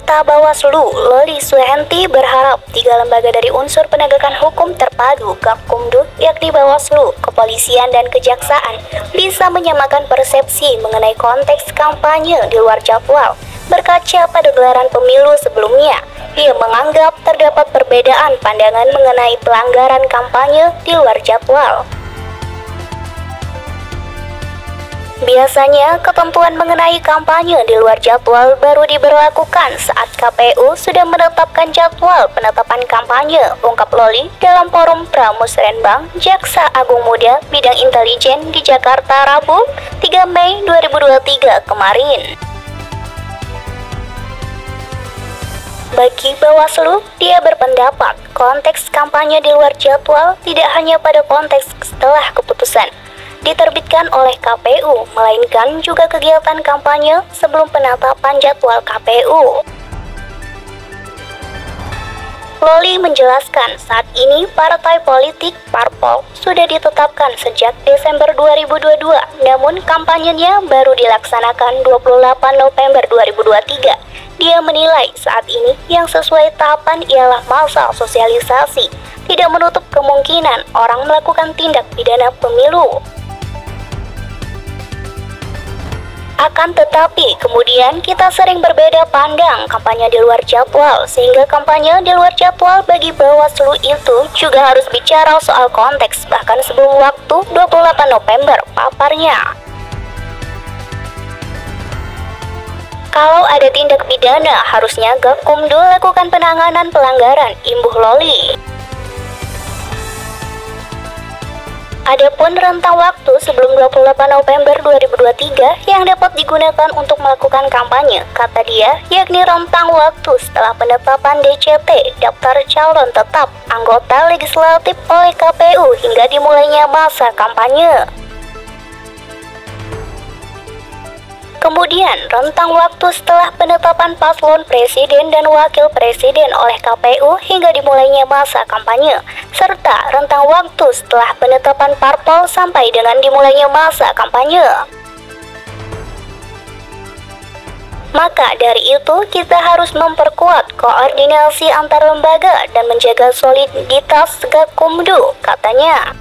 Anggota Bawaslu, Loli Suhenti, berharap 3 lembaga dari unsur penegakan hukum terpadu Gakumdu, yakni Bawaslu, Kepolisian, dan Kejaksaan, bisa menyamakan persepsi mengenai konteks kampanye di luar jadwal. Berkaca pada gelaran pemilu sebelumnya, ia menganggap terdapat perbedaan pandangan mengenai pelanggaran kampanye di luar jadwal. Biasanya, ketentuan mengenai kampanye di luar jadwal baru diberlakukan saat KPU sudah menetapkan jadwal penetapan kampanye, ungkap Loli dalam forum Pramusrenbang Jaksa Agung Muda Bidang Intelijen di Jakarta Rabu 3 Mei 2023 kemarin. Bagi Bawaslu, dia berpendapat konteks kampanye di luar jadwal tidak hanya pada konteks setelah keputusan diterbitkan oleh KPU, melainkan juga kegiatan kampanye sebelum penetapan jadwal KPU. Loli menjelaskan saat ini partai politik parpol sudah ditetapkan sejak Desember 2022, namun kampanyenya baru dilaksanakan 28 November 2023. Dia menilai saat ini yang sesuai tahapan ialah masa sosialisasi, tidak menutup kemungkinan orang melakukan tindak pidana pemilu. Akan tetapi, kemudian kita sering berbeda pandang kampanye di luar jadwal, sehingga kampanye di luar jadwal bagi Bawaslu itu juga harus bicara soal konteks, bahkan sebelum waktu 28 November, paparnya. Kalau ada tindak pidana, harusnya Gakumdu lakukan penanganan pelanggaran, imbuh Loli. Adapun rentang waktu sebelum 28 November 2023 yang dapat digunakan untuk melakukan kampanye, kata dia, yakni rentang waktu setelah penetapan DCT, daftar calon tetap anggota legislatif oleh KPU hingga dimulainya masa kampanye. Kemudian, rentang waktu setelah penetapan paslon presiden dan wakil presiden oleh KPU hingga dimulainya masa kampanye, serta rentang waktu setelah penetapan parpol sampai dengan dimulainya masa kampanye. Maka dari itu, kita harus memperkuat koordinasi antar lembaga dan menjaga soliditas Gakumdu, katanya.